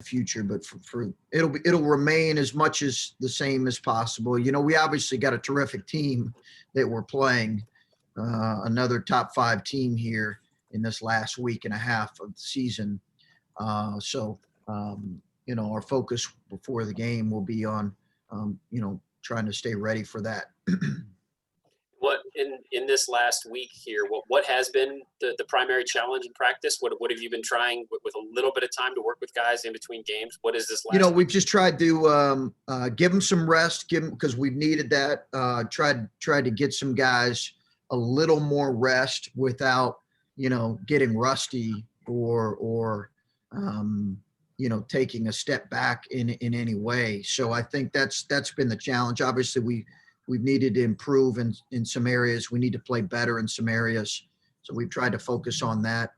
future, but it'll remain as much as the same as possible. We obviously got a terrific team that we're playing, another top 5 team here in this last week and a half of the season. Our focus before the game will be on, trying to stay ready for that. What in this last week here, what has been the primary challenge in practice? What have you been trying with a little bit of time to work with guys in between games? What is this last we've just tried to give them some rest, because we've needed that. Tried to get some guys a little more rest without, getting rusty or taking a step back in any way. So I think that's been the challenge. Obviously, we've needed to improve in some areas. We need to play better in some areas. So we've tried to focus on that.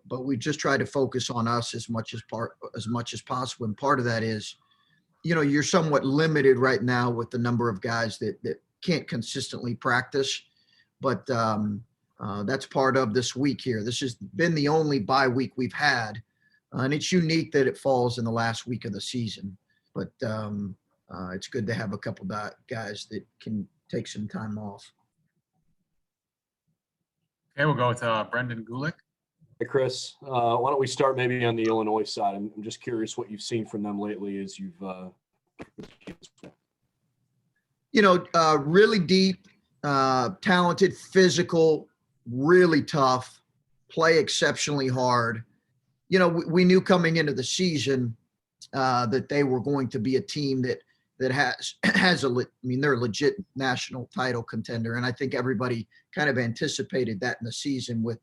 But we just try to focus on us as much as possible. And part of that is, you're somewhat limited right now with the number of guys that can't consistently practice. But that's part of this week here. This has been the only bye week we've had. And it's unique that it falls in the last week of the season. But it's good to have a couple of guys that can take some time off. Okay, we'll go with Brendan Gulick. Hey, Chris. Why don't we start maybe on the Illinois side? I'm just curious what you've seen from them lately as you've really deep, talented, physical, really tough, play exceptionally hard. We knew coming into the season that they were going to be a team that has they're a legit national title contender. And I think everybody kind of anticipated that in the season with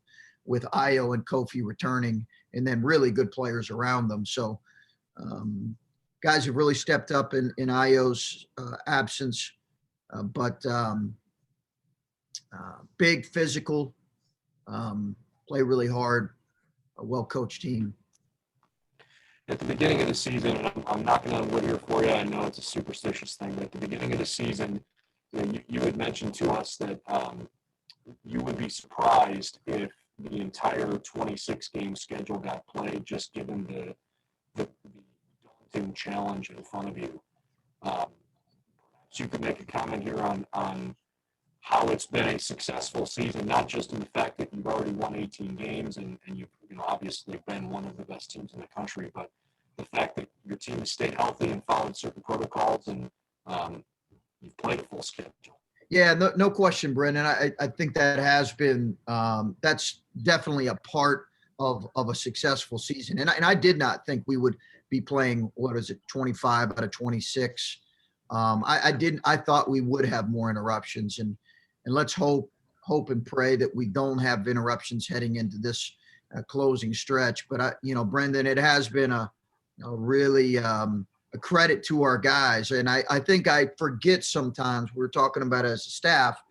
Io and Kofi returning, and then really good players around them. So guys have really stepped up in Io's absence, but big, physical, play really hard, a well-coached team. At the beginning of the season, and I'm knocking on wood here for you, I know it's a superstitious thing, but at the beginning of the season, you had mentioned to us that you would be surprised if the entire 26-game schedule got played, just given the daunting challenge in front of you. So you could make a comment here on how it's been a successful season, not just in the fact that you've already won 18 games and you've obviously been one of the best teams in the country, but the fact that your team has stayed healthy and followed certain protocols and you've played a full schedule. Yeah, no question, Brendan. I think that has been that's definitely a part of a successful season. And I did not think we would be playing, 25 out of 26. I thought we would have more interruptions, and let's hope and pray that we don't have interruptions heading into this closing stretch. But Brendan, it has been a really a credit to our guys. And I think I forget sometimes, we're talking about as a staff,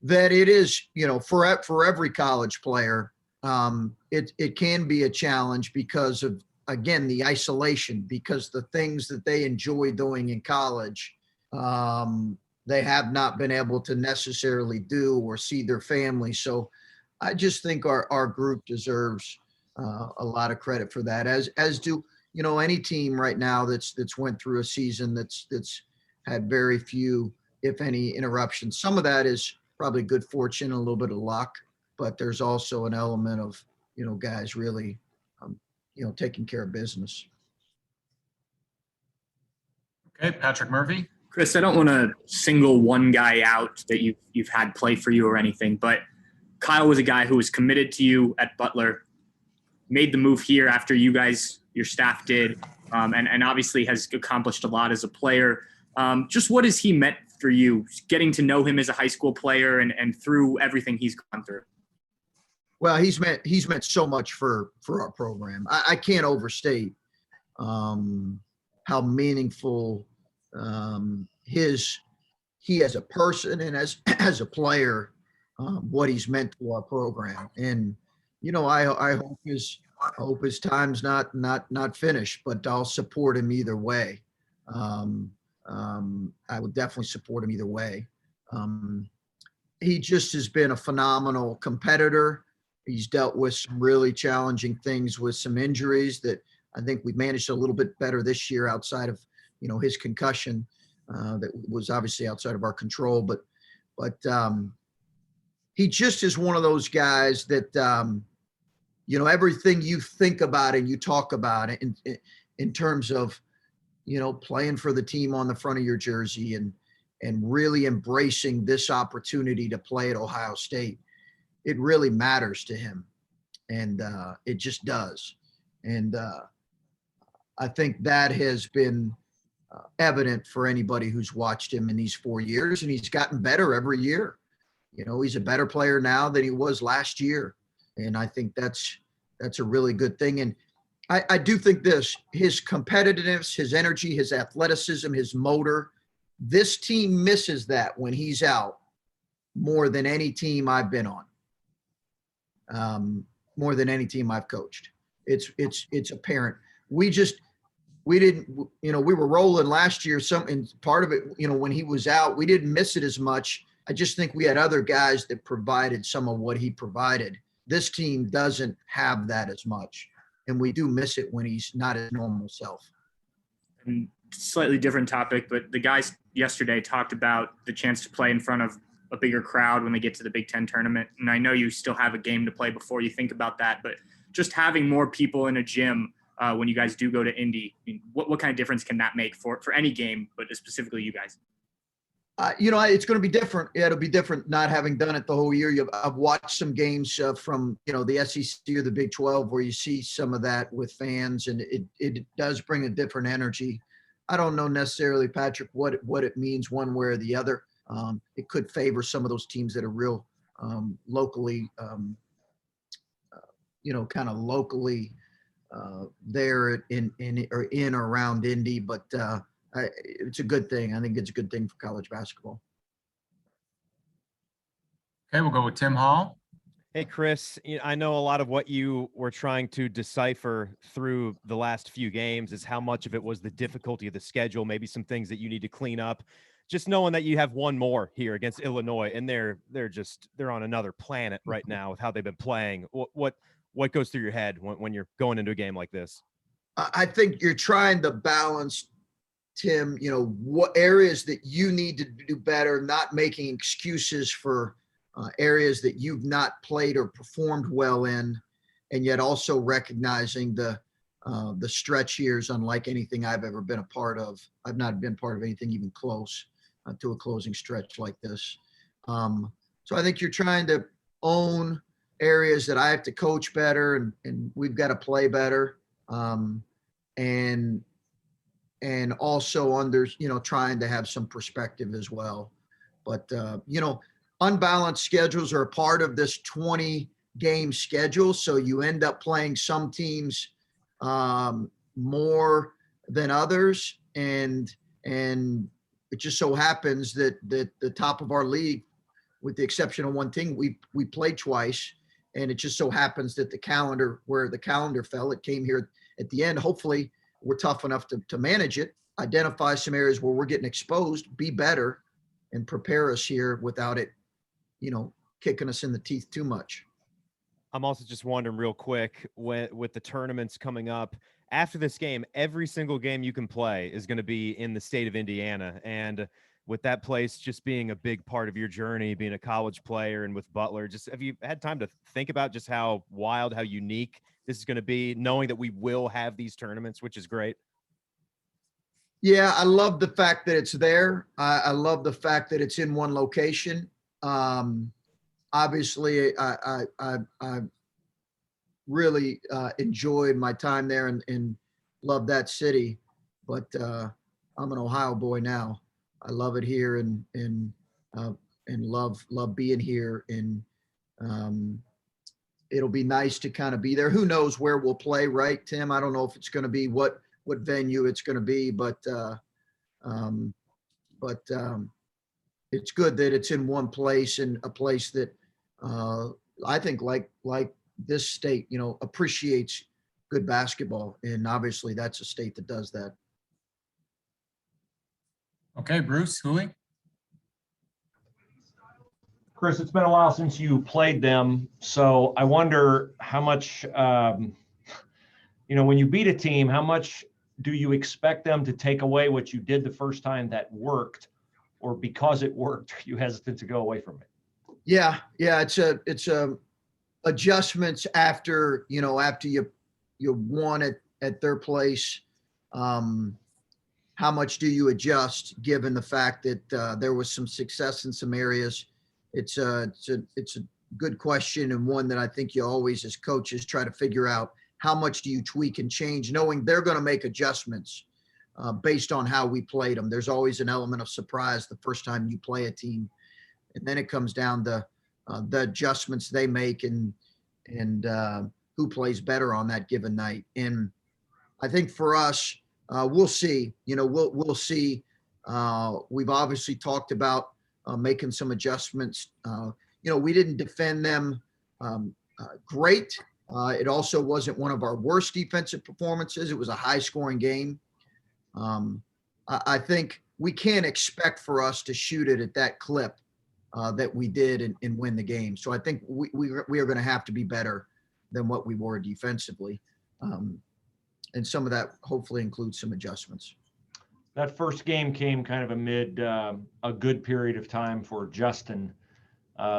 that it is, for every college player, it can be a challenge because of, again, the isolation, because the things that they enjoy doing in college, they have not been able to necessarily do or see their family. So I just think our group deserves a lot of credit for that, as do, any team right now that's went through a season that's had very few, if any, interruptions. Some of that is probably good fortune, a little bit of luck, but there's also an element of, guys really, taking care of business. Okay, Patrick Murphy. Chris, I don't want to single one guy out that you've had play for you or anything, but Kyle was a guy who was committed to you at Butler, made the move here after your staff did, and obviously has accomplished a lot as a player. Just what has he meant for you, getting to know him as a high school player and through everything he's gone through? Well, he's meant so much for our program. I can't overstate how meaningful he as a person and as a player, what he's meant to our program. And I hope his time's not finished, but I'll support him either way. I would definitely support him either way. He just has been a phenomenal competitor. He's dealt with some really challenging things with some injuries that I think we've managed a little bit better this year outside of, his concussion that was obviously outside of our control. But he just is one of those guys that, everything you think about and you talk about it in terms of, playing for the team on the front of your jersey and really embracing this opportunity to play at Ohio State, it really matters to him. And it just does. And I think that has been evident for anybody who's watched him in these 4 years, and he's gotten better every year. He's a better player now than he was last year. And I think that's a really good thing. And I do think his competitiveness, his energy, his athleticism, his motor, this team misses that when he's out more than any team I've been on, more than any team I've coached. It's apparent. We didn't, we were rolling last year. And part of it, when he was out, we didn't miss it as much. I just think we had other guys that provided some of what he provided. This team doesn't have that as much. And we do miss it when he's not his normal self. And slightly different topic, but the guys yesterday talked about the chance to play in front of a bigger crowd when they get to the Big Ten tournament. And I know you still have a game to play before you think about that, but just having more people in a gym when you guys do go to Indy, what kind of difference can that make for any game, but specifically you guys? It's going to be different. Yeah, it'll be different not having done it the whole year. I've watched some games from, the SEC or the Big 12 where you see some of that with fans, and it does bring a different energy. I don't know necessarily, Patrick, what it means one way or the other. It could favor some of those teams that are real locally, kind of locally there in or around Indy, but it's a good thing. I think it's a good thing for college basketball. Okay, we'll go with Tim Hall. Hey, Chris, I know a lot of what you were trying to decipher through the last few games is how much of it was the difficulty of the schedule, maybe some things that you need to clean up. Just knowing that you have one more here against Illinois, and they're on another planet right now with how they've been playing. What goes through your head when you're going into a game like this? I think you're trying to balance, Tim, what areas that you need to do better, not making excuses for areas that you've not played or performed well in, and yet also recognizing the stretch years unlike anything I've ever been a part of. I've not been part of anything even close to a closing stretch like this. So I think you're trying to own areas that I have to coach better and we've got to play better. And also trying to have some perspective as well. But, unbalanced schedules are a part of this 20-game schedule. So you end up playing some teams more than others. And it just so happens that the top of our league, with the exception of one team, we played twice. And it just so happens that where the calendar fell, it came here at the end. Hopefully we're tough enough to manage it, identify some areas where we're getting exposed, be better, and prepare us here without it, kicking us in the teeth too much. I'm also just wondering real quick, with the tournaments coming up, after this game, every single game you can play is going to be in the state of Indiana. And with that place just being a big part of your journey, being a college player, and with Butler, just have you had time to think about just how wild, how unique this is going to be, knowing that we will have these tournaments, which is great? Yeah, I love the fact that it's there. I love the fact that it's in one location. Obviously, I really enjoyed my time there and love that city. But I'm an Ohio boy now. I love it here and love being here. And it'll be nice to kind of be there. Who knows where we'll play, right, Tim? I don't know if it's going to be what venue it's going to be, but it's good that it's in one place, and a place that I think like this state, appreciates good basketball. And obviously that's a state that does that. Okay, Bruce Hooley. Chris, it's been a while since you played them, so I wonder how much when you beat a team, how much do you expect them to take away what you did the first time that worked, or because it worked, are you hesitant to go away from it? Yeah. It's a adjustments after, after you won at their place. How much do you adjust given the fact that there was some success in some areas? It's a good question, and one that I think you always, as coaches, try to figure out how much do you tweak and change, knowing they're going to make adjustments based on how we played them. There's always an element of surprise the first time you play a team, and then it comes down to the adjustments they make and who plays better on that given night. And I think for us, we'll see. We'll see. We've obviously talked about making some adjustments. We didn't defend them great. It also wasn't one of our worst defensive performances. It was a high-scoring game. I think we can't expect for us to shoot it at that clip that we did and win the game. So I think we are going to have to be better than what we were defensively. And some of that hopefully includes some adjustments. That first game came kind of amid a good period of time for Justin.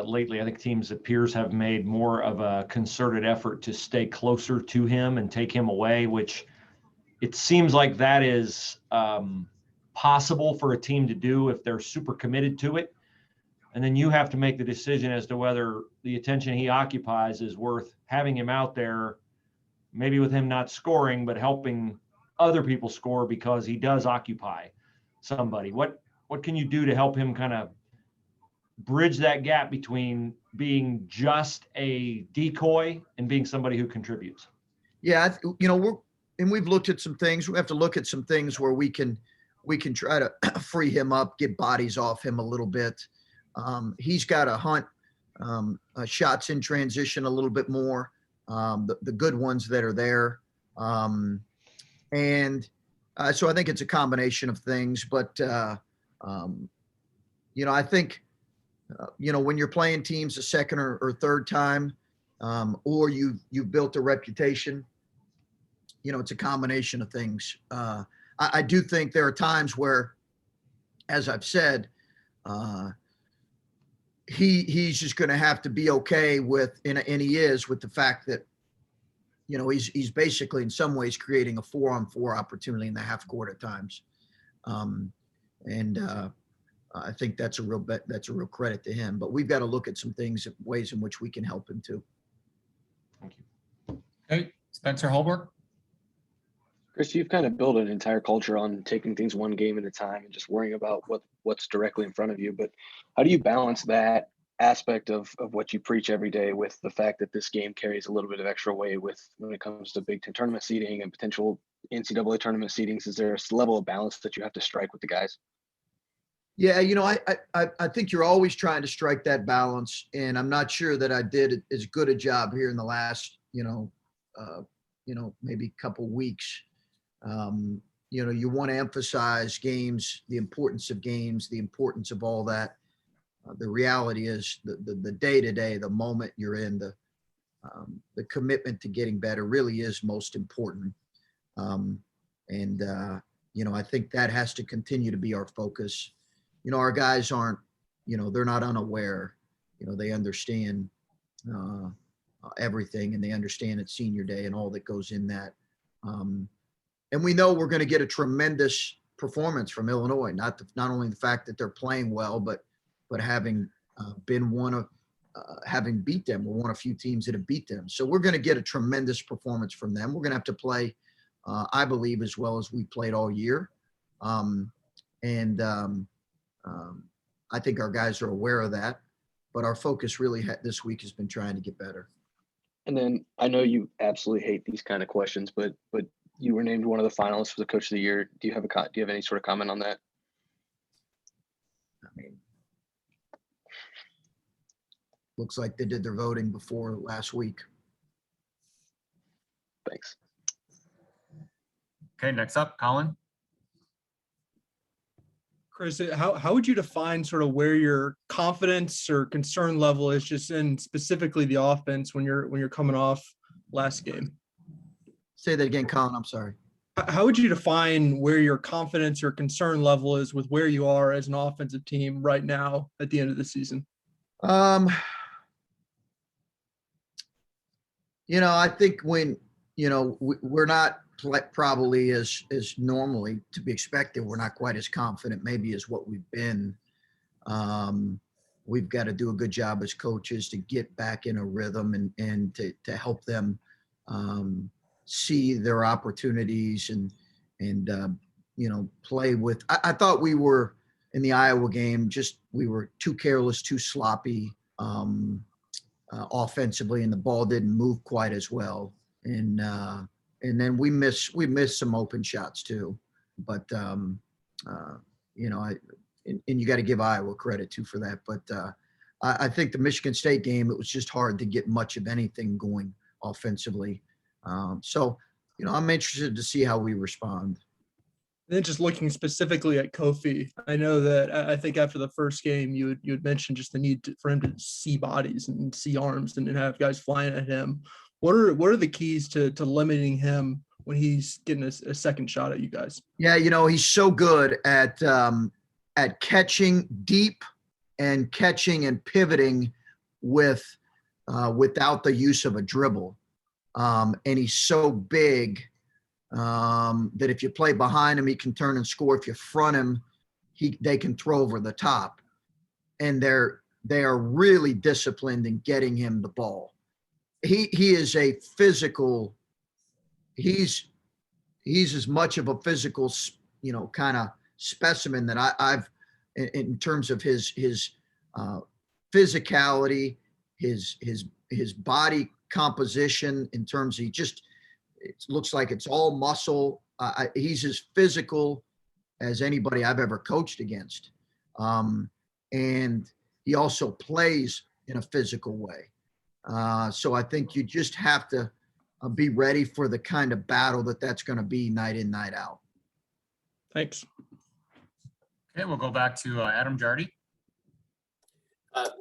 Lately, I think teams that peers have made more of a concerted effort to stay closer to him and take him away, which it seems like that is possible for a team to do if they're super committed to it. And then you have to make the decision as to whether the attention he occupies is worth having him out there, maybe with him not scoring, but helping other people score because he does occupy somebody. What can you do to help him kind of bridge that gap between being just a decoy and being somebody who contributes? Yeah, we've looked at some things. We have to look at some things where we can try to free him up, get bodies off him a little bit. He's got to hunt shots in transition a little bit more, the good ones that are there. So I think it's a combination of things. But, I think, when you're playing teams a second or third time, or you've built a reputation, it's a combination of things. I do think there are times where, as I've said, he's just going to have to be okay with, and he is, with the fact that, he's basically in some ways creating a 4-on-4 opportunity in the half court at times. I think that's a real credit to him, but we've got to look at some things, ways in which we can help him too. Thank you. Okay, Spencer Holbrook. Chris, you've kind of built an entire culture on taking things one game at a time and just worrying about what's directly in front of you. But how do you balance that aspect of what you preach every day with the fact that this game carries a little bit of extra weight when it comes to Big Ten tournament seeding and potential NCAA tournament seedings? Is there a level of balance that you have to strike with the guys? Yeah, I think you're always trying to strike that balance, and I'm not sure that I did as good a job here in the last, maybe couple weeks. You want to emphasize games, the importance of games, the importance of all that. The reality is the day-to-day, the moment you're in, the commitment to getting better really is most important. I think that has to continue to be our focus. Our guys aren't, they're not unaware. They understand everything, and they understand it's senior day and all that goes in that. And we know we're going to get a tremendous performance from Illinois. Not only the fact that they're playing well, but having been having beat them. We're one of few teams that have beat them. So we're going to get a tremendous performance from them. We're going to have to play, I believe, as well as we played all year. I think our guys are aware of that, but our focus really this week has been trying to get better. And then I know you absolutely hate these kind of questions, but you were named one of the finalists for the Coach of the Year. Do you have any sort of comment on that? I mean, looks like they did their voting before last week. Thanks. Okay, next up, Colin. Chris, how would you define sort of where your confidence or concern level is just in specifically the offense when you're coming off last game? Say that again, Colin. I'm sorry. How would you define where your confidence or concern level is with where you are as an offensive team right now at the end of the season? I think when, we're not probably as normally to be expected. We're not quite as confident maybe as what we've been. We've got to do a good job as coaches to get back in a rhythm and to help them see their opportunities and play with. I thought we were in the Iowa game, we were too careless, too sloppy offensively, and the ball didn't move quite as well. And then we missed some open shots too. But and you got to give Iowa credit too for that. But I think the Michigan State game, it was just hard to get much of anything going offensively. So I'm interested to see how we respond. And then just looking specifically at Kofi, I know that I think after the first game, you had mentioned just the need for him to see bodies and see arms and have guys flying at him. What are the keys to limiting him when he's getting a second shot at you guys? Yeah, he's so good at catching deep and catching and pivoting without the use of a dribble. And he's so big that if you play behind him, he can turn and score. If you front him, they can throw over the top. And they are really disciplined in getting him the ball. He is a physical. He's as much of a physical, kind of specimen that I've in terms of his physicality, his body composition. In terms of it looks like it's all muscle. He's as physical as anybody I've ever coached against. And he also plays in a physical way. So I think you just have to be ready for the kind of battle that's going to be night in, night out. Thanks. Okay, we'll go back to Adam Jardy.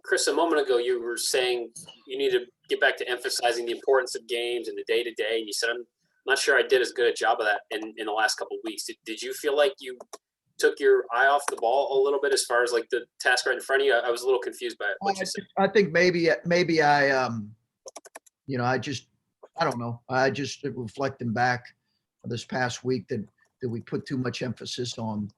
Chris, a moment ago, you were saying you need to get back to emphasizing the importance of games and the day-to-day. And you said, I'm not sure I did as good a job of that in the last couple of weeks. Did you feel like you took your eye off the ball a little bit as far as like the task right in front of you? I was a little confused by what you said. I think maybe I, I don't know. I just reflecting back this past week that we put too much emphasis on,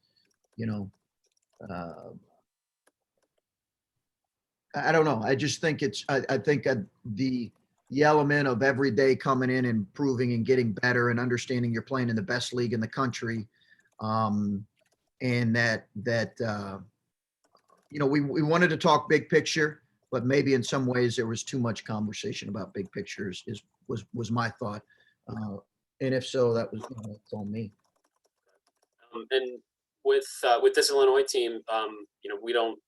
I don't know. I just think I think the element of every day coming in and improving and getting better and understanding you're playing in the best league in the country. And that we wanted to talk big picture, but maybe in some ways there was too much conversation about big pictures was my thought. And if so, that's on me. And with this Illinois team, we don't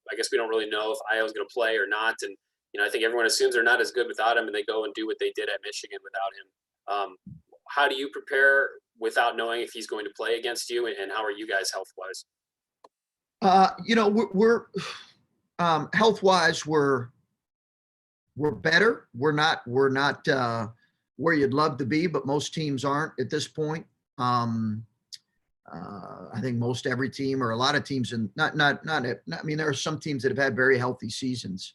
really know if Iowa's going to play or not. And, I think everyone assumes they're not as good without him, and they go and do what they did at Michigan without him. How do you prepare without knowing if he's going to play against you, and how are you guys health-wise? We're health-wise, we're better. We're not where you'd love to be, but most teams aren't at this point. I think most every team or a lot of teams, and there are some teams that have had very healthy seasons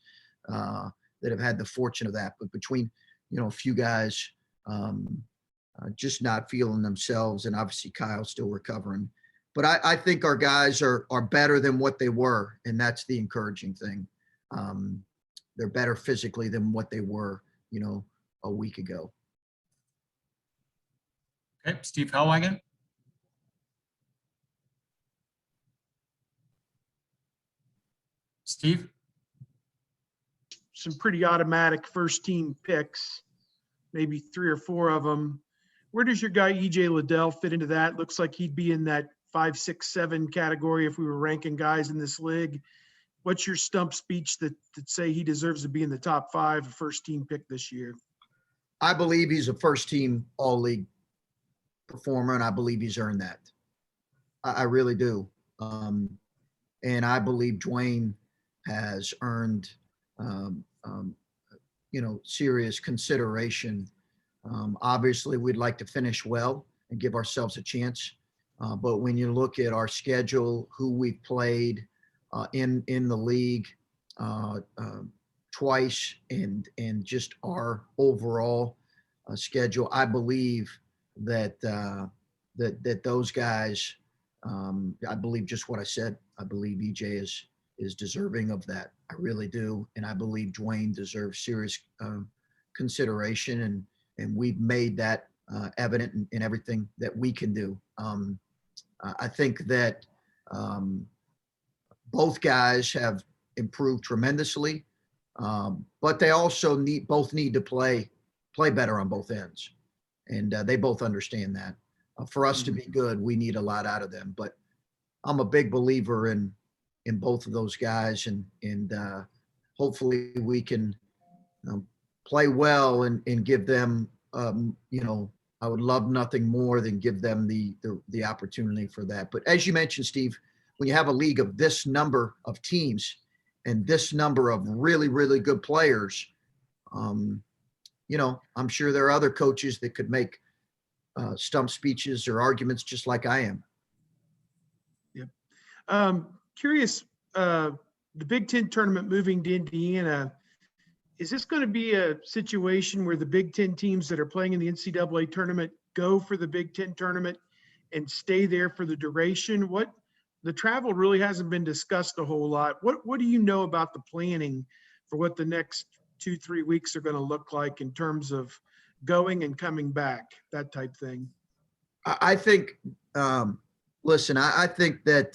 that have had the fortune of that, but between, a few guys just not feeling themselves, and obviously Kyle's still recovering. But I think our guys are better than what they were, and that's the encouraging thing. They're better physically than what they were, a week ago. Okay, Steve Hellwagen. Steve? Some pretty automatic first team picks, maybe 3 or 4 of them. Where does your guy EJ Liddell fit into that? Looks like he'd be in that 5, 6, 7 category if we were ranking guys in this league. What's your stump speech that say he deserves to be in the top 5 first team pick this year? I believe he's a first team all league performer, and I believe he's earned that. I really do. And I believe Dwayne has earned, serious consideration Obviously, we'd like to finish well and give ourselves a chance. But when you look at our schedule, who we've played in the league twice, and just our overall schedule, I believe that that those guys, I believe just what I said. I believe EJ is deserving of that. I really do, and I believe Dwayne deserves serious consideration, and we've made that evident in everything that we can do. I think that both guys have improved tremendously, but they also both need to play better on both ends, and they both understand that. For us to be good, we need a lot out of them. But I'm a big believer in both of those guys, and hopefully we can play well and give them. I would love nothing more than give them the opportunity for that. But as you mentioned, Steve, when you have a league of this number of teams and this number of really, really good players, I'm sure there are other coaches that could make stump speeches or arguments just like I am. Yep. Curious, the Big Ten tournament moving to Indiana, is this going to be a situation where the Big Ten teams that are playing in the NCAA tournament go for the Big Ten tournament and stay there for the duration? The travel really hasn't been discussed a whole lot. What do you know about the planning for what the next 2-3 weeks are going to look like in terms of going and coming back, that type thing? I think, listen, I think that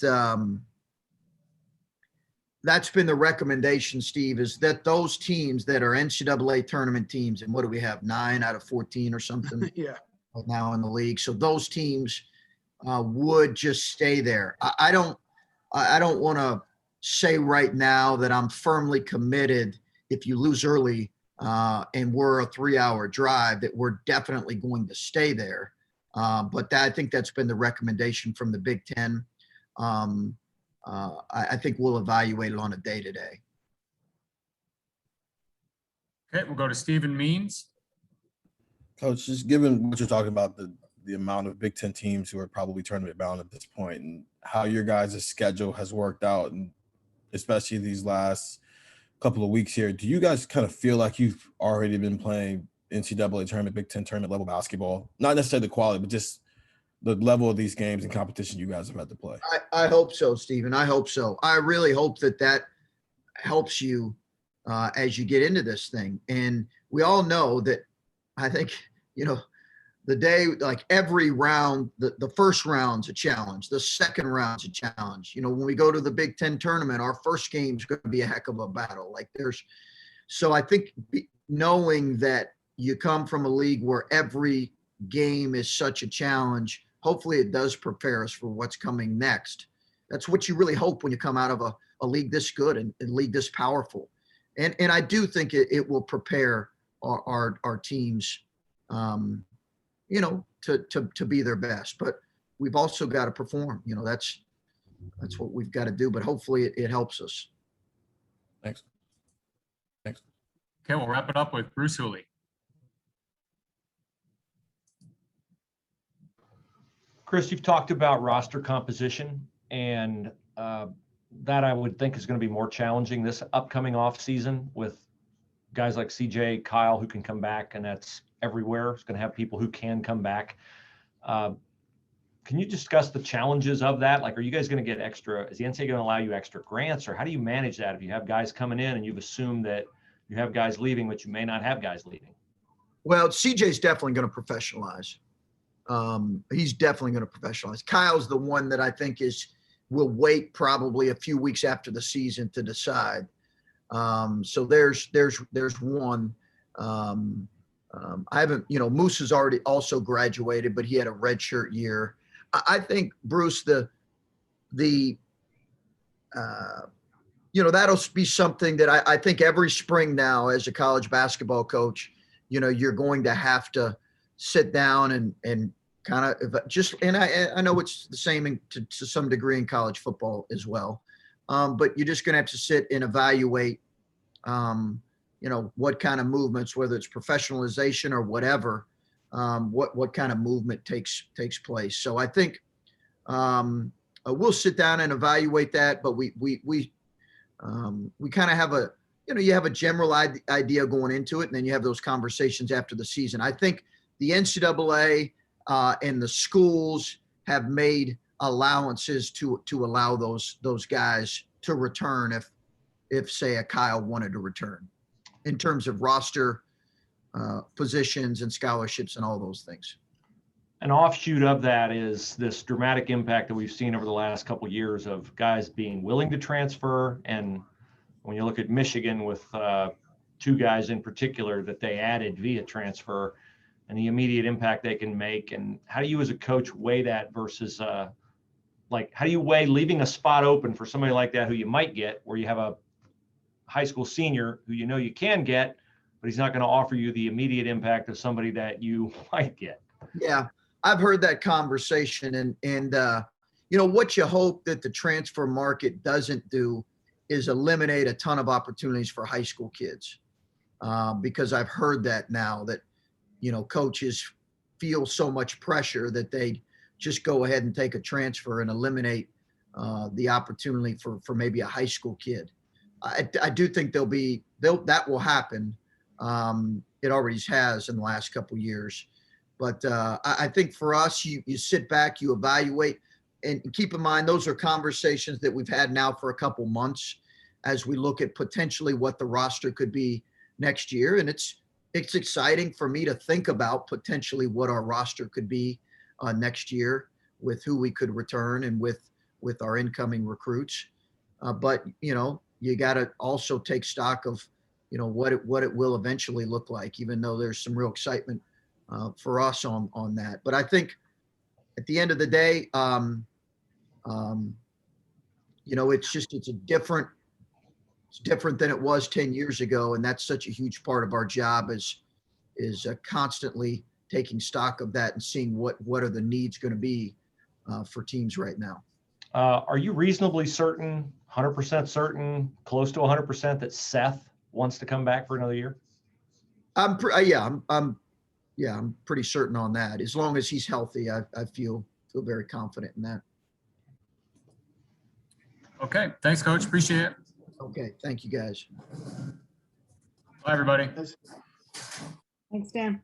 that's been the recommendation, Steve, is that those teams that are NCAA tournament teams, and what do we have, 9 out of 14 or something? Yeah. Right now in the league. So those teams would just stay there. I don't want to say right now that I'm firmly committed if you lose early and we're a 3-hour drive that we're definitely going to stay there. But I think that's been the recommendation from the Big Ten. I think we'll evaluate it on a day-to-day. Okay, we'll go to Stephen Means. Coach, just given what you're talking about, the amount of Big Ten teams who are probably tournament bound at this point, and how your guys' schedule has worked out, and especially these last couple of weeks here, do you guys kind of feel like you've already been playing NCAA tournament, Big Ten tournament level basketball? Not necessarily the quality, but just the level of these games and competition you guys have had to play. I hope so, Stephen. I hope so. I really hope that helps you as you get into this thing. And we all know that, I think, the day, like every round, the first round's a challenge. The second round's a challenge. When we go to the Big Ten tournament, our first game's going to be a heck of a battle. So I think knowing that you come from a league where every game is such a challenge, hopefully it does prepare us for what's coming next. That's what you really hope when you come out of a league this good and league this powerful. And I do think it will prepare our teams, to be their best. But we've also got to perform. That's what we've got to do. But hopefully it helps us. Thanks. Okay, we'll wrap it up with Bruce Hooley. Chris, you've talked about roster composition, and that I would think is going to be more challenging this upcoming off season with guys like CJ, Kyle, who can come back, and that's everywhere. It's going to have people who can come back. Can you discuss the challenges of that? Like, are you guys going to get extra? Is the NCAA going to allow you extra grants, or how do you manage that if you have guys coming in and you've assumed that you have guys leaving, but you may not have guys leaving? Well, CJ's definitely going to professionalize. He's definitely going to professionalize. Kyle's the one that I think will wait probably a few weeks after the season to decide. So there's one. I haven't, Moose has already also graduated, but he had a redshirt year. I think, Bruce, that'll be something that I think every spring now as a college basketball coach, you're going to have to sit down and kind of just, and I know it's the same to some degree in college football as well. But you're just going to have to sit and evaluate, what kind of movements, whether it's professionalization or whatever, what kind of movement takes place. So I think we'll sit down and evaluate that, but we kind of have you have a general idea going into it, and then you have those conversations after the season. I think the NCAA and the schools have made allowances to allow those guys to return if say a Kyle wanted to return, in terms of roster positions and scholarships and all those things. An offshoot of that is this dramatic impact that we've seen over the last couple of years of guys being willing to transfer. And when you look at Michigan with two guys in particular that they added via transfer, and the immediate impact they can make, and how do you as a coach weigh that versus how do you weigh leaving a spot open for somebody like that who you might get, where you have a high school senior who you know you can get, but he's not going to offer you the immediate impact of somebody that you might get? Yeah, I've heard that conversation, and what you hope that the transfer market doesn't do is eliminate a ton of opportunities for high school kids, because I've heard that now that coaches feel so much pressure that they just go ahead and take a transfer and eliminate the opportunity for maybe a high school kid. I do think that will happen. It already has in the last couple of years. But I think for us, you sit back, you evaluate, and keep in mind, those are conversations that we've had now for a couple months as we look at potentially what the roster could be next year. And it's exciting for me to think about potentially what our roster could be next year with who we could return and with our incoming recruits. But you got to also take stock of what it will eventually look like, even though there's some real excitement for us on that. But I think at the end of the day, it's different than it was 10 years ago. And that's such a huge part of our job is constantly taking stock of that and seeing what are the needs going to be for teams right now. Are you reasonably certain, 100% certain, close to 100% that Seth wants to come back for another year? I'm pretty certain on that. As long as he's healthy, I feel very confident in that. Okay, thanks, Coach. Appreciate it. Okay, thank you, guys. Bye, everybody. As- Thanks, Dan.